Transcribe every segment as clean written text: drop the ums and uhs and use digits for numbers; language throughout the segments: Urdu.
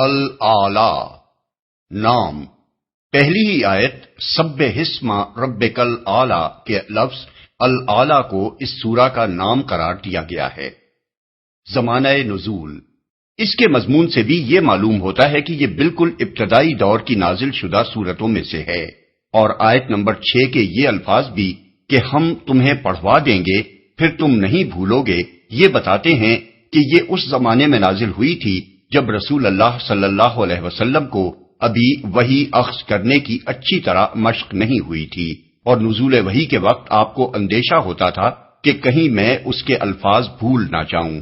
الاعلی نام۔ پہلی ہی آیت سبح اسم ربک الاعلی کے لفظ الاعلی کو اس سورہ کا نام قرار دیا گیا ہے۔ زمانہ نزول، اس کے مضمون سے بھی یہ معلوم ہوتا ہے کہ یہ بالکل ابتدائی دور کی نازل شدہ سورتوں میں سے ہے، اور آیت نمبر 6 کے یہ الفاظ بھی کہ ہم تمہیں پڑھوا دیں گے پھر تم نہیں بھولو گے، یہ بتاتے ہیں کہ یہ اس زمانے میں نازل ہوئی تھی جب رسول اللہ صلی اللہ علیہ وسلم کو ابھی وحی اخذ کرنے کی اچھی طرح مشق نہیں ہوئی تھی، اور نزول وحی کے وقت آپ کو اندیشہ ہوتا تھا کہ کہیں میں اس کے الفاظ بھول نہ جاؤں۔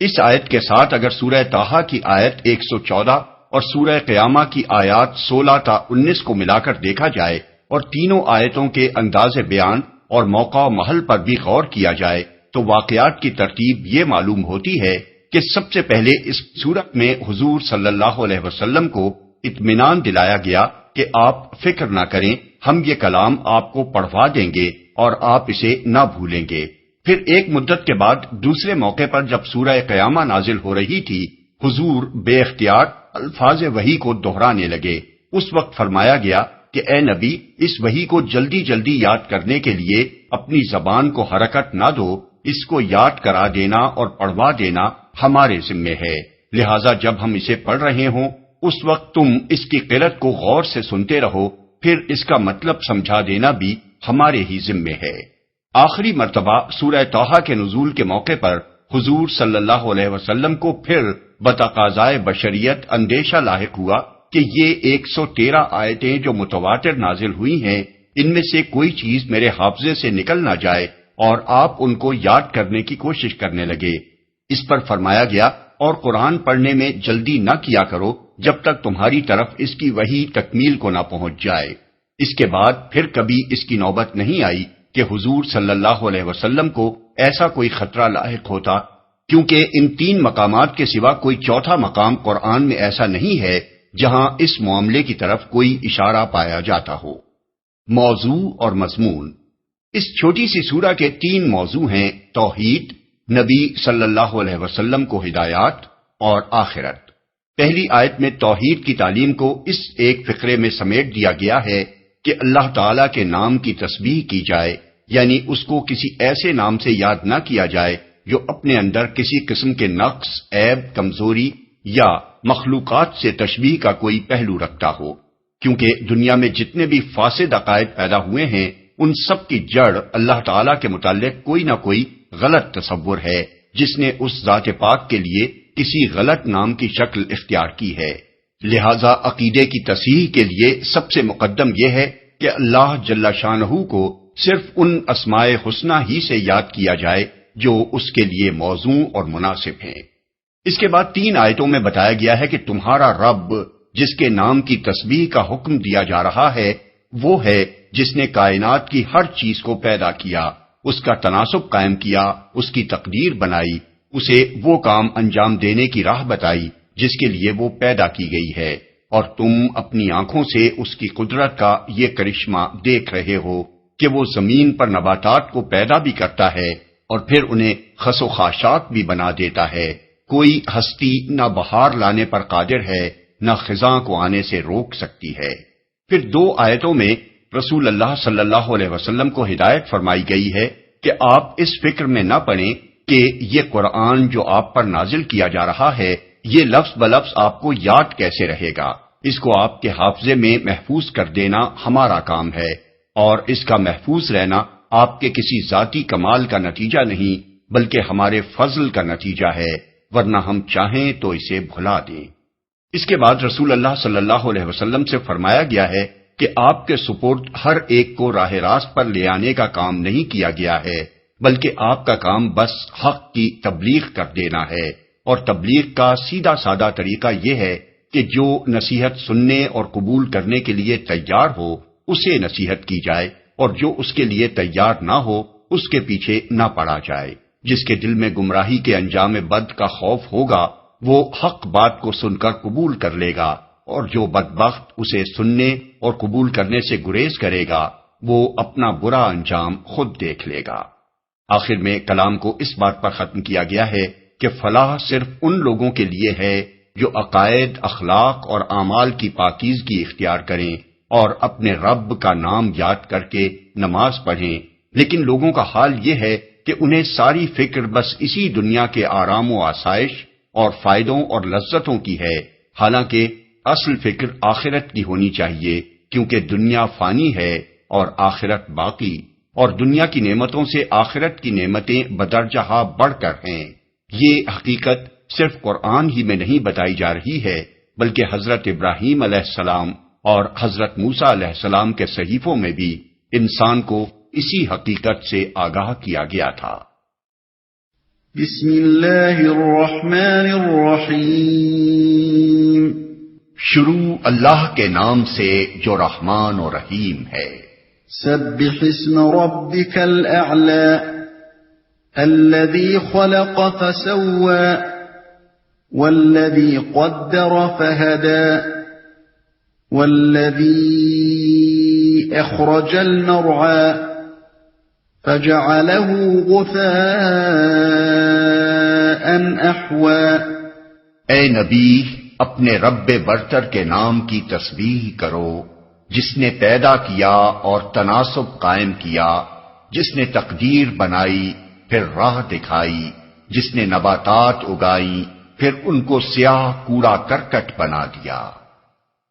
اس آیت کے ساتھ اگر سورہ طٰہٰ کی آیت 114 اور سورہ قیامہ کی آیات 16 تا 19 کو ملا کر دیکھا جائے اور تینوں آیتوں کے انداز بیان اور موقع و محل پر بھی غور کیا جائے تو واقعات کی ترتیب یہ معلوم ہوتی ہے کہ سب سے پہلے اس سورت میں حضور صلی اللہ علیہ وسلم کو اطمینان دلایا گیا کہ آپ فکر نہ کریں، ہم یہ کلام آپ کو پڑھوا دیں گے اور آپ اسے نہ بھولیں گے۔ پھر ایک مدت کے بعد دوسرے موقع پر جب سورہ قیامہ نازل ہو رہی تھی، حضور بے اختیار الفاظ وحی کو دہرانے لگے۔ اس وقت فرمایا گیا کہ اے نبی، اس وحی کو جلدی جلدی یاد کرنے کے لیے اپنی زبان کو حرکت نہ دو، اس کو یاد کرا دینا اور پڑھوا دینا ہمارے ذمے ہے، لہٰذا جب ہم اسے پڑھ رہے ہوں اس وقت تم اس کی قرأت کو غور سے سنتے رہو، پھر اس کا مطلب سمجھا دینا بھی ہمارے ہی ذمے ہے۔ آخری مرتبہ سورہ طٰہٰ کے نزول کے موقع پر حضور صلی اللہ علیہ وسلم کو پھر بتقاضائے بشریت اندیشہ لاحق ہوا کہ یہ 113 آیتیں جو متواتر نازل ہوئی ہیں، ان میں سے کوئی چیز میرے حافظے سے نکل نہ جائے اور آپ ان کو یاد کرنے کی کوشش کرنے لگے۔ اس پر فرمایا گیا اور قرآن پڑھنے میں جلدی نہ کیا کرو جب تک تمہاری طرف اس کی وحی تکمیل کو نہ پہنچ جائے۔ اس کے بعد پھر کبھی اس کی نوبت نہیں آئی کہ حضور صلی اللہ علیہ وسلم کو ایسا کوئی خطرہ لاحق ہوتا، کیونکہ ان 3 مقامات کے سوا کوئی چوتھا مقام قرآن میں ایسا نہیں ہے جہاں اس معاملے کی طرف کوئی اشارہ پایا جاتا ہو۔ موضوع اور مضمون، اس چھوٹی سی سورہ کے 3 موضوع ہیں: توحید، نبی صلی اللہ علیہ وسلم کو ہدایات، اور آخرت۔ پہلی آیت میں توحید کی تعلیم کو اس ایک فقرے میں سمیٹ دیا گیا ہے کہ اللہ تعالیٰ کے نام کی تسبیح کی جائے، یعنی اس کو کسی ایسے نام سے یاد نہ کیا جائے جو اپنے اندر کسی قسم کے نقص، عیب، کمزوری یا مخلوقات سے تشبیہ کا کوئی پہلو رکھتا ہو، کیونکہ دنیا میں جتنے بھی فاسد عقائد پیدا ہوئے ہیں ان سب کی جڑ اللہ تعالیٰ کے متعلق کوئی نہ کوئی غلط تصور ہے، جس نے اس ذات پاک کے لیے کسی غلط نام کی شکل اختیار کی ہے۔ لہذا عقیدے کی تصحیح کے لیے سب سے مقدم یہ ہے کہ اللہ جل شانہ کو صرف ان اسماء حسنی ہی سے یاد کیا جائے جو اس کے لیے موزوں اور مناسب ہیں۔ اس کے بعد 3 آیتوں میں بتایا گیا ہے کہ تمہارا رب جس کے نام کی تسبیح کا حکم دیا جا رہا ہے وہ ہے جس نے کائنات کی ہر چیز کو پیدا کیا، اس کا تناسب قائم کیا، اس کی تقدیر بنائی، اسے وہ کام انجام دینے کی راہ بتائی جس کے لیے وہ پیدا کی گئی ہے، اور تم اپنی آنکھوں سے اس کی قدرت کا یہ کرشمہ دیکھ رہے ہو کہ وہ زمین پر نباتات کو پیدا بھی کرتا ہے اور پھر انہیں خس و خاشاک بھی بنا دیتا ہے۔ کوئی ہستی نہ بہار لانے پر قادر ہے نہ خزاں کو آنے سے روک سکتی ہے۔ پھر 2 آیتوں میں رسول اللہ صلی اللہ علیہ وسلم کو ہدایت فرمائی گئی ہے کہ آپ اس فکر میں نہ پڑیں کہ یہ قرآن جو آپ پر نازل کیا جا رہا ہے یہ لفظ بلفظ آپ کو یاد کیسے رہے گا، اس کو آپ کے حافظے میں محفوظ کر دینا ہمارا کام ہے، اور اس کا محفوظ رہنا آپ کے کسی ذاتی کمال کا نتیجہ نہیں بلکہ ہمارے فضل کا نتیجہ ہے، ورنہ ہم چاہیں تو اسے بھلا دیں۔ اس کے بعد رسول اللہ صلی اللہ علیہ وسلم سے فرمایا گیا ہے کہ آپ کے سپرد ہر ایک کو راہ راست پر لے آنے کا کام نہیں کیا گیا ہے، بلکہ آپ کا کام بس حق کی تبلیغ کر دینا ہے، اور تبلیغ کا سیدھا سادہ طریقہ یہ ہے کہ جو نصیحت سننے اور قبول کرنے کے لیے تیار ہو اسے نصیحت کی جائے، اور جو اس کے لیے تیار نہ ہو اس کے پیچھے نہ پڑا جائے۔ جس کے دل میں گمراہی کے انجام بد کا خوف ہوگا وہ حق بات کو سن کر قبول کر لے گا، اور جو بدبخت اسے سننے اور قبول کرنے سے گریز کرے گا وہ اپنا برا انجام خود دیکھ لے گا۔ آخر میں کلام کو اس بات پر ختم کیا گیا ہے کہ فلاح صرف ان لوگوں کے لیے ہے جو عقائد، اخلاق اور اعمال کی پاکیزگی اختیار کریں اور اپنے رب کا نام یاد کر کے نماز پڑھیں، لیکن لوگوں کا حال یہ ہے کہ انہیں ساری فکر بس اسی دنیا کے آرام و آسائش اور فائدوں اور لذتوں کی ہے، حالانکہ اصل فکر آخرت کی ہونی چاہیے، کیونکہ دنیا فانی ہے اور آخرت باقی، اور دنیا کی نعمتوں سے آخرت کی نعمتیں بدرجہ بڑھ کر ہیں۔ یہ حقیقت صرف قرآن ہی میں نہیں بتائی جا رہی ہے، بلکہ حضرت ابراہیم علیہ السلام اور حضرت موسیٰ علیہ السلام کے صحیفوں میں بھی انسان کو اسی حقیقت سے آگاہ کیا گیا تھا۔ بسم اللہ الرحمن الرحیم۔ شروع اللہ کے نام سے جو رحمان و رحیم ہے۔ سبح اسم ربک الاعلی الذی خلق فسوى والذی قدر فہدى والذی اخرج المرعى فجعله غثاء احوى۔ اے نبی، اپنے رب برتر کے نام کی تسبیح کرو، جس نے پیدا کیا اور تناسب قائم کیا، جس نے تقدیر بنائی پھر راہ دکھائی، جس نے نباتات اگائی پھر ان کو سیاہ کوڑا کرکٹ بنا دیا۔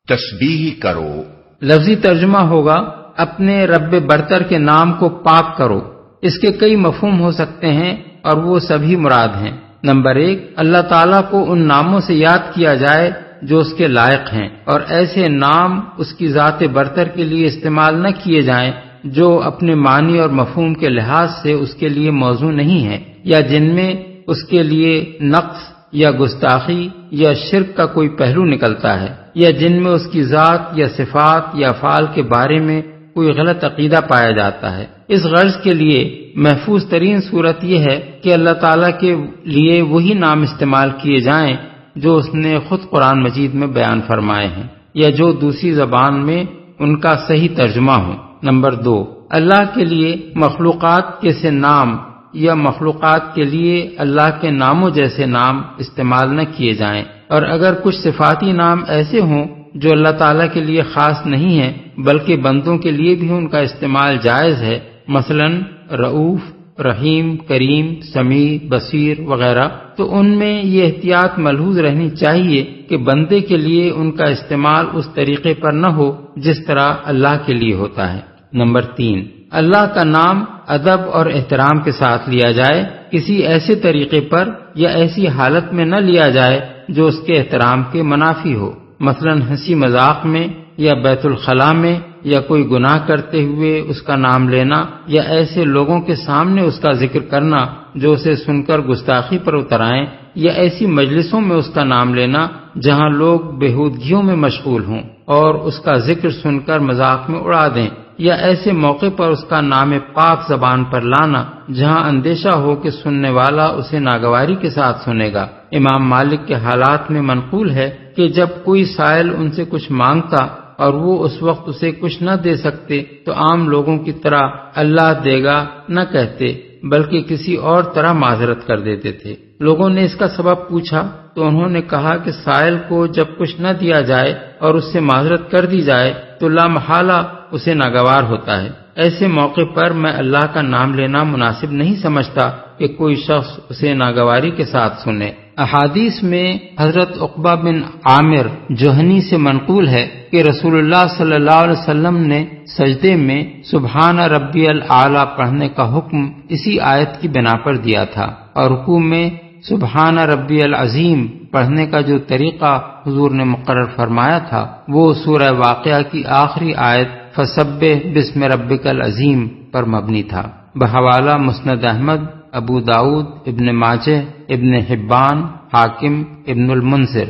تسبیح کرو لفظی ترجمہ ہوگا اپنے رب برتر کے نام کو پاک کرو۔ اس کے کئی مفہوم ہو سکتے ہیں اور وہ سبھی مراد ہیں۔ نمبر 1، اللہ تعالیٰ کو ان ناموں سے یاد کیا جائے جو اس کے لائق ہیں، اور ایسے نام اس کی ذات برتر کے لیے استعمال نہ کیے جائیں جو اپنے معنی اور مفہوم کے لحاظ سے اس کے لیے موزوں نہیں ہیں، یا جن میں اس کے لیے نقص یا گستاخی یا شرک کا کوئی پہلو نکلتا ہے، یا جن میں اس کی ذات یا صفات یا افعال کے بارے میں کوئی غلط عقیدہ پایا جاتا ہے۔ اس غرض کے لیے محفوظ ترین صورت یہ ہے کہ اللہ تعالیٰ کے لیے وہی نام استعمال کیے جائیں جو اس نے خود قرآن مجید میں بیان فرمائے ہیں، یا جو دوسری زبان میں ان کا صحیح ترجمہ ہو۔ نمبر 2، اللہ کے لیے مخلوقات کے سے نام یا مخلوقات کے لیے اللہ کے ناموں جیسے نام استعمال نہ کیے جائیں، اور اگر کچھ صفاتی نام ایسے ہوں جو اللہ تعالیٰ کے لیے خاص نہیں ہیں بلکہ بندوں کے لیے بھی ان کا استعمال جائز ہے، مثلا رؤوف، رحیم، کریم، سمیع، بصیر وغیرہ، تو ان میں یہ احتیاط ملحوظ رہنی چاہیے کہ بندے کے لیے ان کا استعمال اس طریقے پر نہ ہو جس طرح اللہ کے لیے ہوتا ہے۔ نمبر 3، اللہ کا نام ادب اور احترام کے ساتھ لیا جائے، کسی ایسے طریقے پر یا ایسی حالت میں نہ لیا جائے جو اس کے احترام کے منافی ہو، مثلا ہنسی مذاق میں یا بیت الخلاء میں، یا کوئی گناہ کرتے ہوئے اس کا نام لینا، یا ایسے لوگوں کے سامنے اس کا ذکر کرنا جو اسے سن کر گستاخی پر اتر آئیں، یا ایسی مجلسوں میں اس کا نام لینا جہاں لوگ بےہودگیوں میں مشغول ہوں اور اس کا ذکر سن کر مذاق میں اڑا دیں، یا ایسے موقع پر اس کا نام پاک زبان پر لانا جہاں اندیشہ ہو کہ سننے والا اسے ناگواری کے ساتھ سنے گا۔ امام مالک کے حالات میں منقول ہے کہ جب کوئی سائل ان سے کچھ مانگتا اور وہ اس وقت اسے کچھ نہ دے سکتے تو عام لوگوں کی طرح اللہ دے گا نہ کہتے، بلکہ کسی اور طرح معذرت کر دیتے تھے۔ لوگوں نے اس کا سبب پوچھا تو انہوں نے کہا کہ سائل کو جب کچھ نہ دیا جائے اور اس سے معذرت کر دی جائے تو لا محالہ اسے ناگوار ہوتا ہے۔ ایسے موقع پر میں اللہ کا نام لینا مناسب نہیں سمجھتا کہ کوئی شخص اسے ناگواری کے ساتھ سنے۔ احادیث میں حضرت عقبہ بن عامر جوہنی سے منقول ہے کہ رسول اللہ صلی اللہ علیہ وسلم نے سجدے میں سبحان ربی الاعلی پڑھنے کا حکم اسی آیت کی بنا پر دیا تھا، اور رکوع میں سبحان ربی العظیم پڑھنے کا جو طریقہ حضور نے مقرر فرمایا تھا وہ سورہ واقعہ کی آخری آیت فسبح بسم ربک العظیم پر مبنی تھا۔ بحوالہ مسند احمد، ابو داؤد، ابن ماجہ، ابن حبان، حاکم، ابن المنذر۔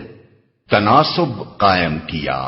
تناسب قائم کیا،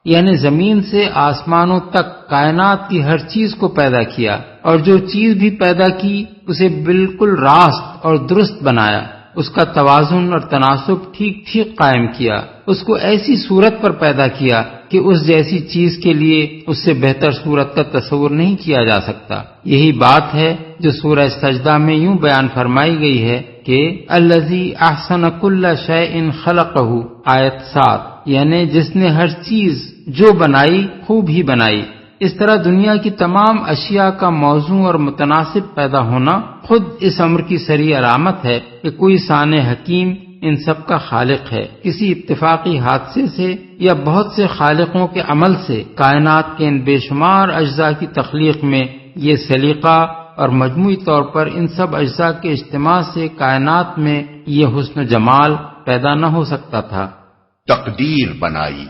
یعنی زمین سے آسمانوں تک کائنات کی ہر چیز کو پیدا کیا، اور جو چیز بھی پیدا کی اسے بالکل راست اور درست بنایا، اس کا توازن اور تناسب ٹھیک ٹھیک قائم کیا، اس کو ایسی صورت پر پیدا کیا کہ اس جیسی چیز کے لیے اس سے بہتر صورت کا تصور نہیں کیا جا سکتا۔ یہی بات ہے جو سورہ سجدہ میں یوں بیان فرمائی گئی ہے کہ الذی احسن کل شیء خلقہ آیت 7، یعنی جس نے ہر چیز جو بنائی خوب ہی بنائی۔ اس طرح دنیا کی تمام اشیاء کا موزوں اور متناسب پیدا ہونا خود اس امر کی صریح علامت ہے کہ کوئی صانع حکیم ان سب کا خالق ہے۔ کسی اتفاقی حادثے سے یا بہت سے خالقوں کے عمل سے کائنات کے ان بے شمار اجزاء کی تخلیق میں یہ سلیقہ اور مجموعی طور پر ان سب اجزاء کے اجتماع سے کائنات میں یہ حسن و جمال پیدا نہ ہو سکتا تھا۔ تقدیر بنائی،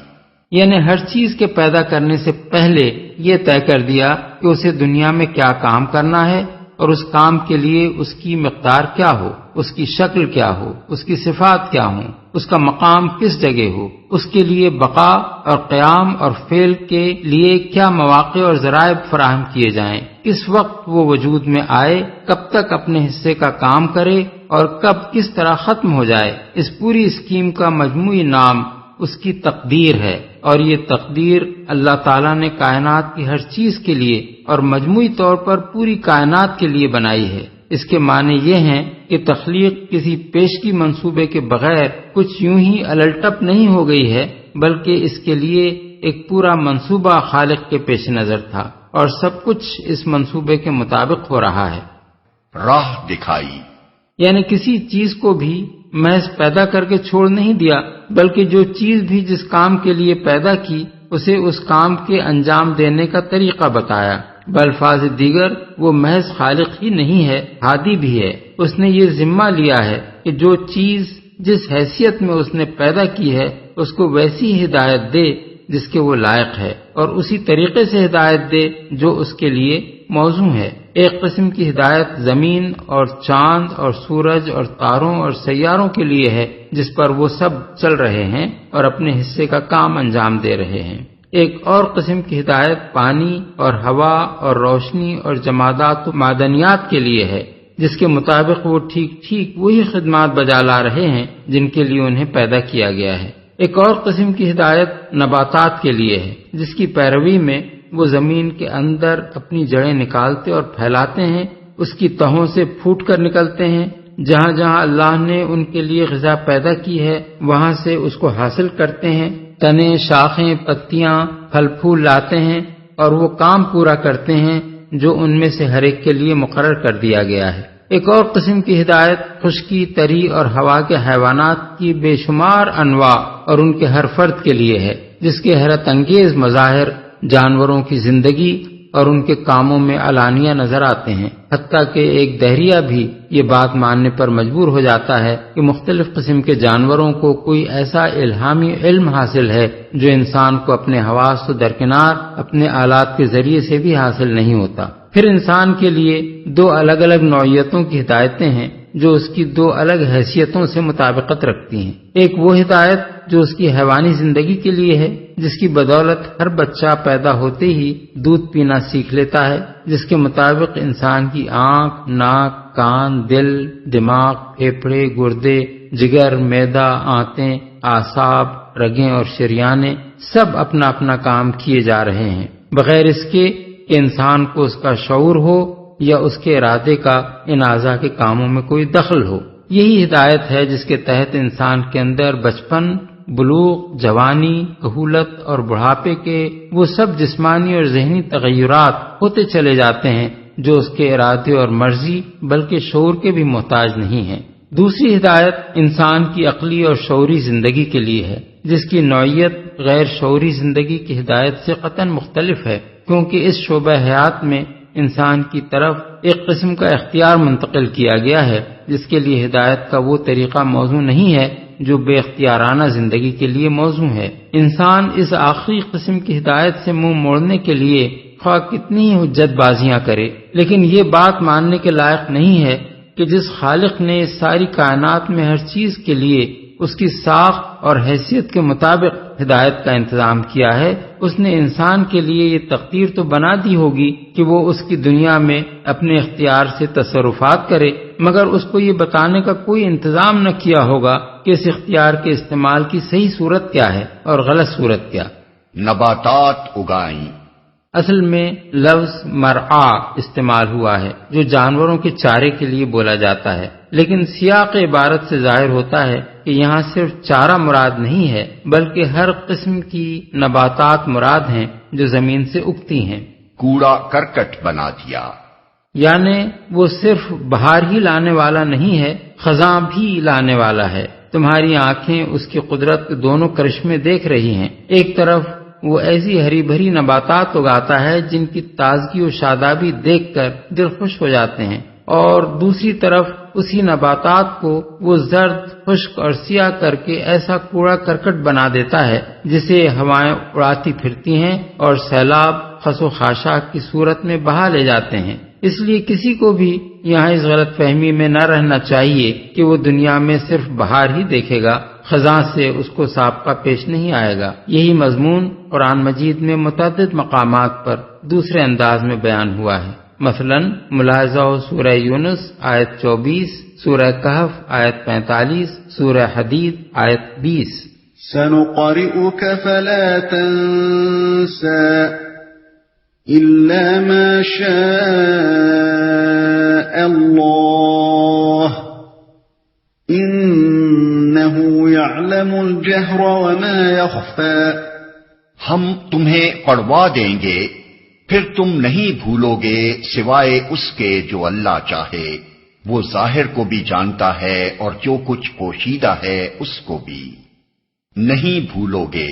یعنی ہر چیز کے پیدا کرنے سے پہلے یہ طے کر دیا کہ اسے دنیا میں کیا کام کرنا ہے اور اس کام کے لیے اس کی مقدار کیا ہو، اس کی شکل کیا ہو، اس کی صفات کیا ہوں، اس کا مقام کس جگہ ہو، اس کے لیے بقا اور قیام اور فعل کے لیے کیا مواقع اور ذرائع فراہم کیے جائیں، کس وقت وہ وجود میں آئے، کب تک اپنے حصے کا کام کرے اور کب کس طرح ختم ہو جائے۔ اس پوری اسکیم کا مجموعی نام اس کی تقدیر ہے، اور یہ تقدیر اللہ تعالیٰ نے کائنات کی ہر چیز کے لیے اور مجموعی طور پر پوری کائنات کے لیے بنائی ہے۔ اس کے معنی یہ ہیں کہ تخلیق کسی پیشگی منصوبے کے بغیر کچھ یوں ہی الٹپ نہیں ہو گئی ہے، بلکہ اس کے لیے ایک پورا منصوبہ خالق کے پیش نظر تھا اور سب کچھ اس منصوبے کے مطابق ہو رہا ہے۔ راہ دکھائی، یعنی کسی چیز کو بھی محض پیدا کر کے چھوڑ نہیں دیا، بلکہ جو چیز بھی جس کام کے لیے پیدا کی اسے اس کام کے انجام دینے کا طریقہ بتایا۔ بالفاظ دیگر وہ محض خالق ہی نہیں ہے، ہادی بھی ہے۔ اس نے یہ ذمہ لیا ہے کہ جو چیز جس حیثیت میں اس نے پیدا کی ہے اس کو ویسی ہدایت دے جس کے وہ لائق ہے، اور اسی طریقے سے ہدایت دے جو اس کے لیے موزوں ہے۔ ایک قسم کی ہدایت زمین اور چاند اور سورج اور تاروں اور سیاروں کے لیے ہے جس پر وہ سب چل رہے ہیں اور اپنے حصے کا کام انجام دے رہے ہیں۔ ایک اور قسم کی ہدایت پانی اور ہوا اور روشنی اور جمادات و معدنیات کے لیے ہے جس کے مطابق وہ ٹھیک وہی خدمات بجا لا رہے ہیں جن کے لیے انہیں پیدا کیا گیا ہے۔ ایک اور قسم کی ہدایت نباتات کے لیے ہے جس کی پیروی میں وہ زمین کے اندر اپنی جڑیں نکالتے اور پھیلاتے ہیں، اس کی تہوں سے پھوٹ کر نکلتے ہیں، جہاں جہاں اللہ نے ان کے لیے غذا پیدا کی ہے وہاں سے اس کو حاصل کرتے ہیں، تنے، شاخیں، پتیاں، پھل پھول لاتے ہیں اور وہ کام پورا کرتے ہیں جو ان میں سے ہر ایک کے لیے مقرر کر دیا گیا ہے۔ ایک اور قسم کی ہدایت خشکی، تری اور ہوا کے حیوانات کی بے شمار انواع اور ان کے ہر فرد کے لیے ہے جس کے حیرت انگیز مظاہر جانوروں کی زندگی اور ان کے کاموں میں علانیہ نظر آتے ہیں، حتیٰ کہ ایک دہریہ بھی یہ بات ماننے پر مجبور ہو جاتا ہے کہ مختلف قسم کے جانوروں کو کوئی ایسا الہامی علم حاصل ہے جو انسان کو اپنے حواس و درکنار اپنے آلات کے ذریعے سے بھی حاصل نہیں ہوتا۔ پھر انسان کے لیے دو الگ الگ نوعیتوں کی ہدایتیں ہیں جو اس کی دو الگ حیثیتوں سے مطابقت رکھتی ہیں۔ ایک وہ ہدایت جو اس کی حیوانی زندگی کے لیے ہے جس کی بدولت ہر بچہ پیدا ہوتے ہی دودھ پینا سیکھ لیتا ہے، جس کے مطابق انسان کی آنکھ، ناک، کان، دل، دماغ، پھیپھڑے، گردے، جگر، معدہ، آنتیں، اعصاب، رگیں اور شریانیں سب اپنا اپنا کام کیے جا رہے ہیں، بغیر اس کے کہ انسان کو اس کا شعور ہو یا اس کے ارادے کا ان اعضاء کے کاموں میں کوئی دخل ہو۔ یہی ہدایت ہے جس کے تحت انسان کے اندر بچپن، بلوغ، جوانی، کہولت اور بڑھاپے کے وہ سب جسمانی اور ذہنی تغیرات ہوتے چلے جاتے ہیں جو اس کے ارادے اور مرضی بلکہ شعور کے بھی محتاج نہیں ہیں۔ دوسری ہدایت انسان کی عقلی اور شعوری زندگی کے لیے ہے جس کی نوعیت غیر شعوری زندگی کی ہدایت سے قطعاً مختلف ہے، کیونکہ اس شعبہ حیات میں انسان کی طرف ایک قسم کا اختیار منتقل کیا گیا ہے جس کے لیے ہدایت کا وہ طریقہ موزوں نہیں ہے جو بے اختیارانہ زندگی کے لیے موزوں ہے۔ انسان اس آخری قسم کی ہدایت سے منہ موڑنے کے لیے خواہ کتنی ہی حجت بازیاں کرے، لیکن یہ بات ماننے کے لائق نہیں ہے کہ جس خالق نے اس ساری کائنات میں ہر چیز کے لیے اس کی ساخت اور حیثیت کے مطابق ہدایت کا انتظام کیا ہے، اس نے انسان کے لیے یہ تقدیر تو بنا دی ہوگی کہ وہ اس کی دنیا میں اپنے اختیار سے تصرفات کرے، مگر اس کو یہ بتانے کا کوئی انتظام نہ کیا ہوگا کہ اس اختیار کے استعمال کی صحیح صورت کیا ہے اور غلط صورت کیا۔ نباتات اگائیں، اصل میں لفظ مرعا استعمال ہوا ہے جو جانوروں کے چارے کے لیے بولا جاتا ہے، لیکن سیاق عبارت سے ظاہر ہوتا ہے کہ یہاں صرف چارہ مراد نہیں ہے بلکہ ہر قسم کی نباتات مراد ہیں جو زمین سے اگتی ہیں۔ کوڑا کرکٹ بنا دیا، یعنی وہ صرف بہار ہی لانے والا نہیں ہے، خزاں بھی لانے والا ہے۔ تمہاری آنکھیں اس کی قدرت کے دونوں کرشمے دیکھ رہی ہیں، ایک طرف وہ ایسی ہری بھری نباتات اگاتا ہے جن کی تازگی و شادابی دیکھ کر دل خوش ہو جاتے ہیں، اور دوسری طرف اسی نباتات کو وہ زرد، خشک اور سیاہ کر کے ایسا کوڑا کرکٹ بنا دیتا ہے جسے ہوائیں اڑاتی پھرتی ہیں اور سیلاب خس و خاشاک کی صورت میں بہا لے جاتے ہیں۔ اس لیے کسی کو بھی یہاں اس غلط فہمی میں نہ رہنا چاہیے کہ وہ دنیا میں صرف بہار ہی دیکھے گا، خزاں سے اس کو سابقہ پیش نہیں آئے گا۔ یہی مضمون قرآن مجید میں متعدد مقامات پر دوسرے انداز میں بیان ہوا ہے۔ مثلا ملاحظہ ہو سورہ یونس آیت 24، سورہ کہف آیت 45، سورہ حدید آیت 20۔ سنقرئك فلا تنسى إلا ما شاء الله إنه يعلم الجهر وما يخفى۔ ہم تمہیں پڑھوا دیں گے، پھر تم نہیں بھولو گے سوائے اس کے جو اللہ چاہے، وہ ظاہر کو بھی جانتا ہے اور جو کچھ پوشیدہ ہے اس کو بھی نہیں بھولو گے۔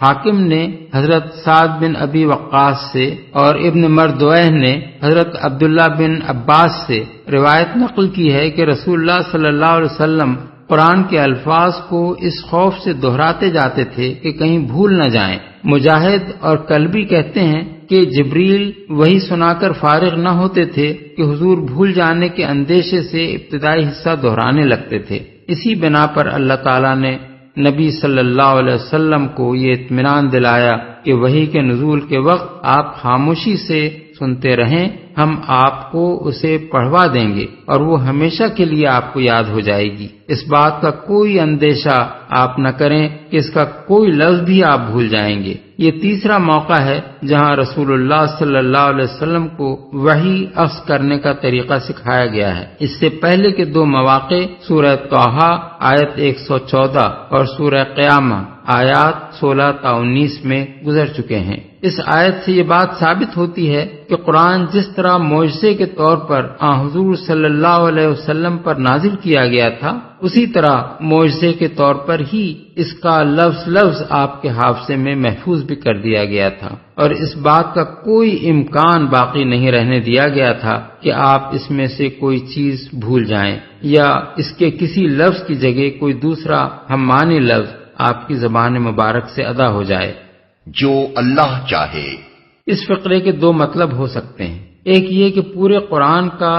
حاکم نے حضرت سعد بن ابی وقاص سے اور ابن مردویہ نے حضرت عبداللہ بن عباس سے روایت نقل کی ہے کہ رسول اللہ صلی اللہ علیہ وسلم قرآن کے الفاظ کو اس خوف سے دہراتے جاتے تھے کہ کہیں بھول نہ جائیں۔ مجاہد اور کلبی کہتے ہیں کہ جبریل وہی سنا کر فارغ نہ ہوتے تھے کہ حضور بھول جانے کے اندیشے سے ابتدائی حصہ دہرانے لگتے تھے۔ اسی بنا پر اللہ تعالیٰ نے نبی صلی اللہ علیہ وسلم کو یہ اطمینان دلایا کہ وحی کے نزول کے وقت آپ خاموشی سے سنتے رہیں، ہم آپ کو اسے پڑھوا دیں گے اور وہ ہمیشہ کے لیے آپ کو یاد ہو جائے گی۔ اس بات کا کوئی اندیشہ آپ نہ کریں کہ اس کا کوئی لفظ بھی آپ بھول جائیں گے۔ یہ تیسرا موقع ہے جہاں رسول اللہ صلی اللہ علیہ وسلم کو وحی اخذ کرنے کا طریقہ سکھایا گیا ہے۔ اس سے پہلے کے دو مواقع سورہ طٰہٰ آیت 114 اور سورہ قیامہ آیات 16 تا 19 میں گزر چکے ہیں۔ اس آیت سے یہ بات ثابت ہوتی ہے کہ قرآن جس طرح معجزے کے طور پر حضور صلی اللہ علیہ وسلم پر نازل کیا گیا تھا، اسی طرح معجزے کے طور پر ہی اس کا لفظ آپ کے حافظے میں محفوظ بھی کر دیا گیا تھا، اور اس بات کا کوئی امکان باقی نہیں رہنے دیا گیا تھا کہ آپ اس میں سے کوئی چیز بھول جائیں یا اس کے کسی لفظ کی جگہ کوئی دوسرا ہم معنی لفظ آپ کی زبان مبارک سے ادا ہو جائے۔ جو اللہ چاہے۔ اس فقرے کے دو مطلب ہو سکتے ہیں، ایک یہ کہ پورے قرآن کا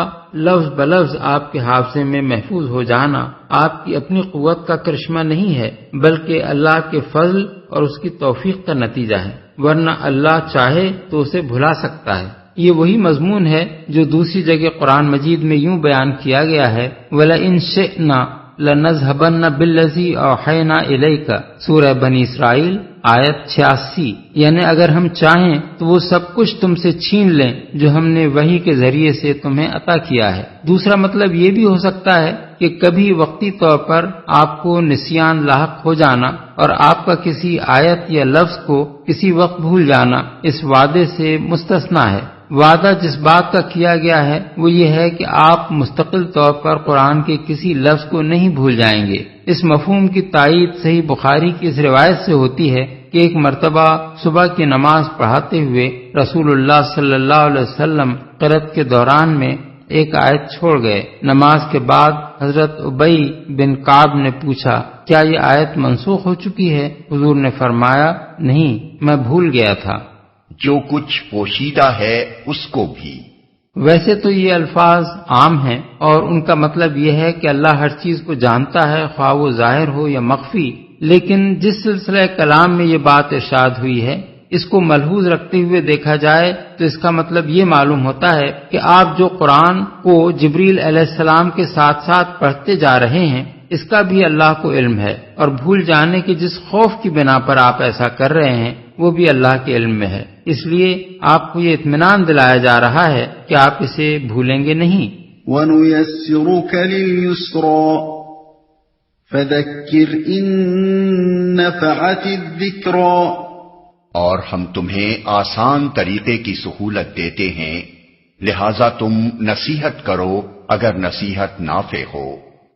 لفظ بلفظ آپ کے حافظے میں محفوظ ہو جانا آپ کی اپنی قوت کا کرشمہ نہیں ہے بلکہ اللہ کے فضل اور اس کی توفیق کا نتیجہ ہے، ورنہ اللہ چاہے تو اسے بھلا سکتا ہے۔ یہ وہی مضمون ہے جو دوسری جگہ قرآن مجید میں یوں بیان کیا گیا ہے، وَلَئِن شِئْنَا لَنَذْهَبَنَّ بِالَّذِي أَوْحَيْنَا إِلَيْكَ، سورہ بنی اسرائیل آیت 86، یعنی اگر ہم چاہیں تو وہ سب کچھ تم سے چھین لیں جو ہم نے وحی کے ذریعے سے تمہیں عطا کیا ہے۔ دوسرا مطلب یہ بھی ہو سکتا ہے کہ کبھی وقتی طور پر آپ کو نسیان لاحق ہو جانا اور آپ کا کسی آیت یا لفظ کو کسی وقت بھول جانا اس وعدے سے مستثنا ہے۔ وعدہ جس بات کا کیا گیا ہے وہ یہ ہے کہ آپ مستقل طور پر قرآن کے کسی لفظ کو نہیں بھول جائیں گے۔ اس مفہوم کی تائید صحیح بخاری کی اس روایت سے ہوتی ہے کہ ایک مرتبہ صبح کی نماز پڑھاتے ہوئے رسول اللہ صلی اللہ علیہ وسلم قرأت کے دوران میں ایک آیت چھوڑ گئے۔ نماز کے بعد حضرت ابی بن کعب نے پوچھا، کیا یہ آیت منسوخ ہو چکی ہے؟ حضور نے فرمایا، نہیں، میں بھول گیا تھا۔ جو کچھ پوشیدہ ہے اس کو بھی۔ ویسے تو یہ الفاظ عام ہیں اور ان کا مطلب یہ ہے کہ اللہ ہر چیز کو جانتا ہے، خواہ وہ ظاہر ہو یا مخفی، لیکن جس سلسلہ کلام میں یہ بات ارشاد ہوئی ہے اس کو ملحوظ رکھتے ہوئے دیکھا جائے تو اس کا مطلب یہ معلوم ہوتا ہے کہ آپ جو قرآن کو جبریل علیہ السلام کے ساتھ ساتھ پڑھتے جا رہے ہیں اس کا بھی اللہ کو علم ہے، اور بھول جانے کے جس خوف کی بنا پر آپ ایسا کر رہے ہیں وہ بھی اللہ کے علم میں ہے، اس لیے آپ کو یہ اطمینان دلایا جا رہا ہے کہ آپ اسے بھولیں گے نہیں۔ وَنُيَسِّرُكَ لِلْيُسْرَى فَذَكِّرْ إِن نَّفَعَتِ الذِّكْرَى، اور ہم تمہیں آسان طریقے کی سہولت دیتے ہیں، لہذا تم نصیحت کرو اگر نصیحت نافع ہو۔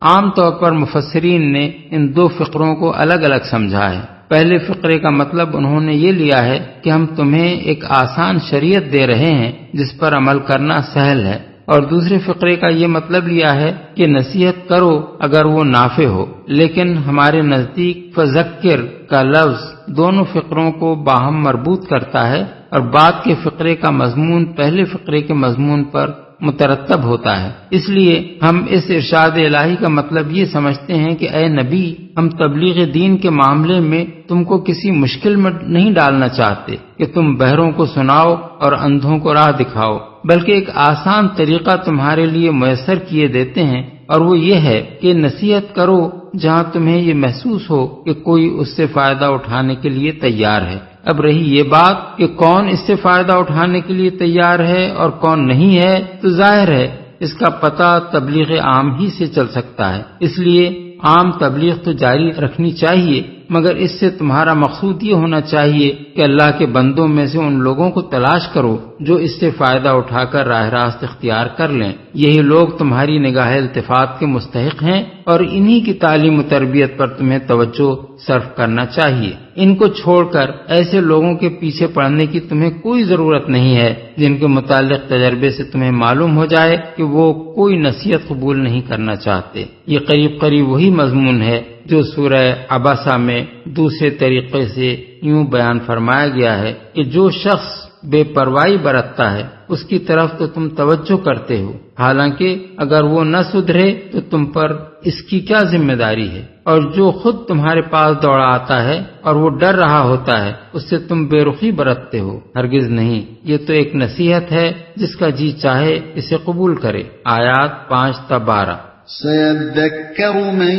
عام طور پر مفسرین نے ان دو فقروں کو الگ الگ سمجھا ہے۔ پہلے فقرے کا مطلب انہوں نے یہ لیا ہے کہ ہم تمہیں ایک آسان شریعت دے رہے ہیں جس پر عمل کرنا سہل ہے، اور دوسرے فقرے کا یہ مطلب لیا ہے کہ نصیحت کرو اگر وہ نافع ہو۔ لیکن ہمارے نزدیک فذکر کا لفظ دونوں فقروں کو باہم مربوط کرتا ہے، اور بعد کے فقرے کا مضمون پہلے فقرے کے مضمون پر مترتب ہوتا ہے۔ اس لیے ہم اس ارشاد الہی کا مطلب یہ سمجھتے ہیں کہ اے نبی، ہم تبلیغ دین کے معاملے میں تم کو کسی مشکل میں نہیں ڈالنا چاہتے کہ تم بہروں کو سناؤ اور اندھوں کو راہ دکھاؤ، بلکہ ایک آسان طریقہ تمہارے لیے میسر کیے دیتے ہیں، اور وہ یہ ہے کہ نصیحت کرو جہاں تمہیں یہ محسوس ہو کہ کوئی اس سے فائدہ اٹھانے کے لیے تیار ہے۔ اب رہی یہ بات کہ کون اس سے فائدہ اٹھانے کے لیے تیار ہے اور کون نہیں ہے، تو ظاہر ہے اس کا پتہ تبلیغ عام ہی سے چل سکتا ہے۔ اس لیے عام تبلیغ تو جاری رکھنی چاہیے، مگر اس سے تمہارا مقصود یہ ہونا چاہیے کہ اللہ کے بندوں میں سے ان لوگوں کو تلاش کرو جو اس سے فائدہ اٹھا کر راہ راست اختیار کر لیں۔ یہی لوگ تمہاری نگاہ التفات کے مستحق ہیں، اور انہی کی تعلیم و تربیت پر تمہیں توجہ صرف کرنا چاہیے۔ ان کو چھوڑ کر ایسے لوگوں کے پیچھے پڑنے کی تمہیں کوئی ضرورت نہیں ہے جن کے متعلق تجربے سے تمہیں معلوم ہو جائے کہ وہ کوئی نصیحت قبول نہیں کرنا چاہتے۔ یہ قریب قریب وہی مضمون ہے جو سورہ عبسہ میں دوسرے طریقے سے یوں بیان فرمایا گیا ہے کہ جو شخص بے پرواہی برتتا ہے اس کی طرف تو تم توجہ کرتے ہو، حالانکہ اگر وہ نہ سدھرے تو تم پر اس کی کیا ذمہ داری ہے، اور جو خود تمہارے پاس دوڑا آتا ہے اور وہ ڈر رہا ہوتا ہے اس سے تم بے رخی برتتے ہو، ہرگز نہیں۔ یہ تو ایک نصیحت ہے، جس کا جی چاہے اسے قبول کرے۔ آیات 5 تا 12۔ سَيَذَّكَّرُ مَن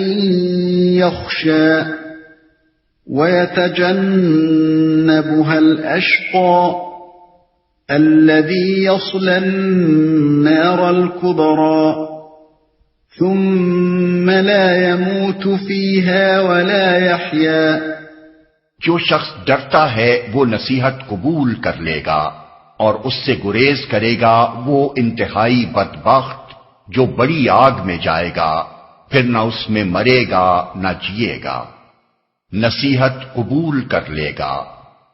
يَخْشَىٰ وَيَتَجَنَّبُهَا الْأَشْقَى الَّذِي يَصْلَى النَّارَ الْكُبْرَىٰ ثُمَّ لَا يَمُوتُ فِيهَا وَلَا يَحْيَىٰ۔ جو شخص ڈرتا ہے وہ نصیحت قبول کر لے گا، اور اس سے گریز کرے گا وہ انتہائی بدبخت جو بڑی آگ میں جائے گا، پھر نہ اس میں مرے گا نہ جیے گا، نصیحت قبول کر لے گا۔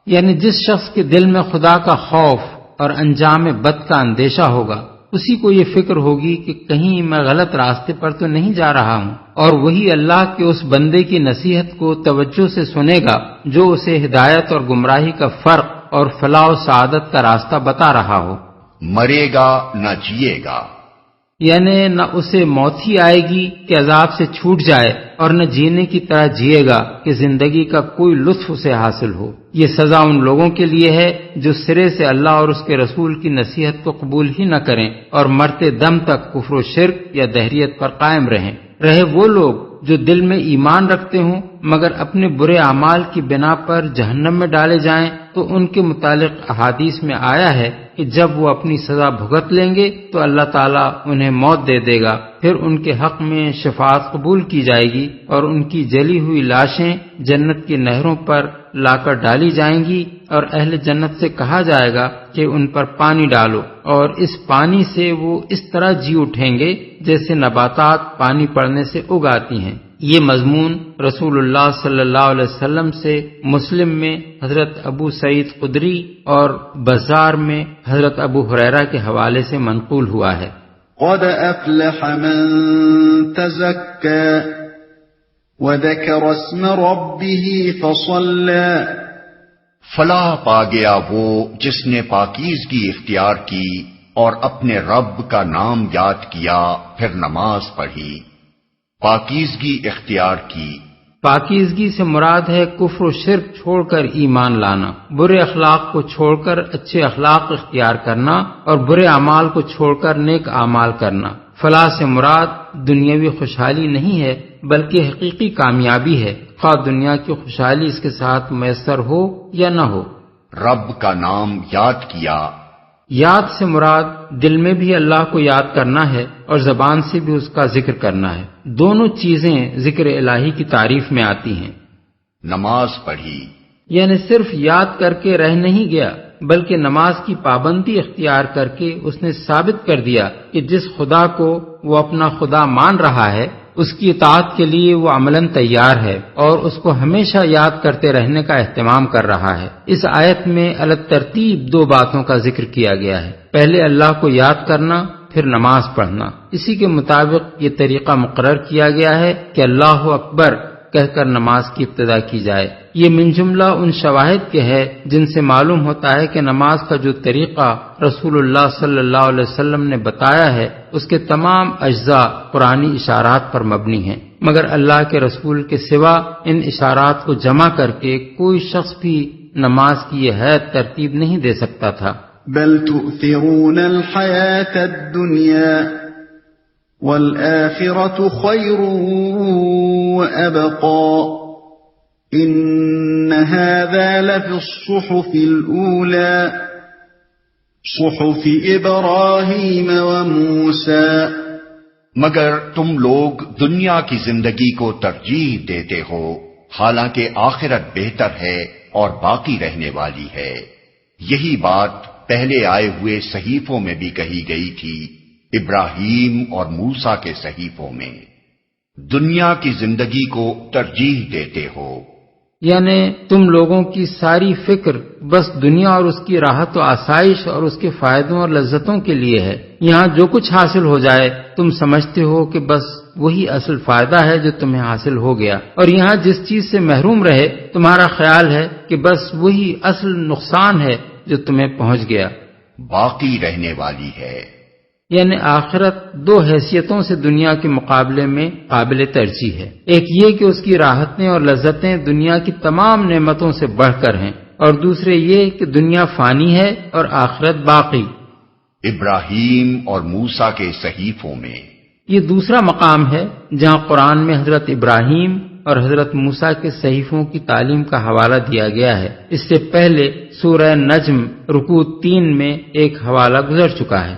یعنی جس شخص کے دل میں خدا کا خوف اور انجام بد کا اندیشہ ہوگا، اسی کو یہ فکر ہوگی کہ کہیں میں غلط راستے پر تو نہیں جا رہا ہوں، اور وہی اللہ کے اس بندے کی نصیحت کو توجہ سے سنے گا جو اسے ہدایت اور گمراہی کا فرق اور فلاح و سعادت کا راستہ بتا رہا ہو۔ مرے گا نہ جیے گا، یعنی نہ اسے موت ہی آئے گی کہ عذاب سے چھوٹ جائے، اور نہ جینے کی طرح جیے گا کہ زندگی کا کوئی لطف اسے حاصل ہو۔ یہ سزا ان لوگوں کے لیے ہے جو سرے سے اللہ اور اس کے رسول کی نصیحت کو قبول ہی نہ کریں اور مرتے دم تک کفر و شرک یا دہریت پر قائم رہیں۔ رہے وہ لوگ جو دل میں ایمان رکھتے ہوں مگر اپنے برے اعمال کی بنا پر جہنم میں ڈالے جائیں، تو ان کے متعلق احادیث میں آیا ہے کہ جب وہ اپنی سزا بھگت لیں گے تو اللہ تعالیٰ انہیں موت دے دے گا، پھر ان کے حق میں شفاعت قبول کی جائے گی، اور ان کی جلی ہوئی لاشیں جنت کی نہروں پر لا کر ڈالی جائیں گی، اور اہل جنت سے کہا جائے گا کہ ان پر پانی ڈالو، اور اس پانی سے وہ اس طرح جی اٹھیں گے جیسے نباتات پانی پڑنے سے اگاتی ہیں۔ یہ مضمون رسول اللہ صلی اللہ علیہ وسلم سے مسلم میں حضرت ابو سعید خدری اور بزار میں حضرت ابو ہریرہ کے حوالے سے منقول ہوا ہے۔ قد افلح من تزكى وذكر اسم ربه فصلى۔ فلاح پا گیا وہ جس نے پاکیزگی اختیار کی اور اپنے رب کا نام یاد کیا پھر نماز پڑھی۔ پاکیزگی اختیار کی، پاکیزگی سے مراد ہے کفر و شرک چھوڑ کر ایمان لانا، برے اخلاق کو چھوڑ کر اچھے اخلاق اختیار کرنا، اور برے اعمال کو چھوڑ کر نیک اعمال کرنا۔ فلاح سے مراد دنیاوی خوشحالی نہیں ہے بلکہ حقیقی کامیابی ہے، خواہ دنیا کی خوشحالی اس کے ساتھ میسر ہو یا نہ ہو۔ رب کا نام یاد کیا۔ یاد سے مراد دل میں بھی اللہ کو یاد کرنا ہے اور زبان سے بھی اس کا ذکر کرنا ہے۔ دونوں چیزیں ذکر الہی کی تعریف میں آتی ہیں۔ نماز پڑھی، یعنی صرف یاد کر کے رہ نہیں گیا، بلکہ نماز کی پابندی اختیار کر کے اس نے ثابت کر دیا کہ جس خدا کو وہ اپنا خدا مان رہا ہے اس کی اطاعت کے لیے وہ عملاً تیار ہے اور اس کو ہمیشہ یاد کرتے رہنے کا اہتمام کر رہا ہے۔ اس آیت میں الگ ترتیب دو باتوں کا ذکر کیا گیا ہے، پہلے اللہ کو یاد کرنا، پھر نماز پڑھنا۔ اسی کے مطابق یہ طریقہ مقرر کیا گیا ہے کہ اللہ اکبر کہہ کر نماز کی ابتدا کی جائے۔ یہ من جملہ ان شواہد کے ہے جن سے معلوم ہوتا ہے کہ نماز کا جو طریقہ رسول اللہ صلی اللہ علیہ وسلم نے بتایا ہے اس کے تمام اجزاء قرآنی اشارات پر مبنی ہیں، مگر اللہ کے رسول کے سوا ان اشارات کو جمع کر کے کوئی شخص بھی نماز کی یہ حد ترتیب نہیں دے سکتا تھا۔ بل تؤثرون الحياة الدنيا والآخرة خير وأبقى إن هذا لفي الصحف الأولى صحف إبراهيم وموسى۔ مگر تم لوگ دنیا کی زندگی کو ترجیح دیتے ہو، حالانکہ آخرت بہتر ہے اور باقی رہنے والی ہے۔ یہی بات پہلے آئے ہوئے صحیفوں میں بھی کہی گئی تھی، ابراہیم اور موسیٰ کے صحیفوں میں۔ دنیا کی زندگی کو ترجیح دیتے ہو، یعنی تم لوگوں کی ساری فکر بس دنیا اور اس کی راحت و آسائش اور اس کے فائدوں اور لذتوں کے لیے ہے۔ یہاں جو کچھ حاصل ہو جائے تم سمجھتے ہو کہ بس وہی اصل فائدہ ہے جو تمہیں حاصل ہو گیا، اور یہاں جس چیز سے محروم رہے تمہارا خیال ہے کہ بس وہی اصل نقصان ہے جو تمہیں پہنچ گیا۔ باقی رہنے والی ہے، یعنی آخرت دو حیثیتوں سے دنیا کے مقابلے میں قابل ترجیح ہے۔ ایک یہ کہ اس کی راحتیں اور لذتیں دنیا کی تمام نعمتوں سے بڑھ کر ہیں، اور دوسرے یہ کہ دنیا فانی ہے اور آخرت باقی۔ ابراہیم اور موسیٰ کے صحیفوں میں، یہ دوسرا مقام ہے جہاں قرآن میں حضرت ابراہیم اور حضرت موسیٰ کے صحیفوں کی تعلیم کا حوالہ دیا گیا ہے۔ اس سے پہلے سورہ نجم رکوع 3 میں ایک حوالہ گزر چکا ہے۔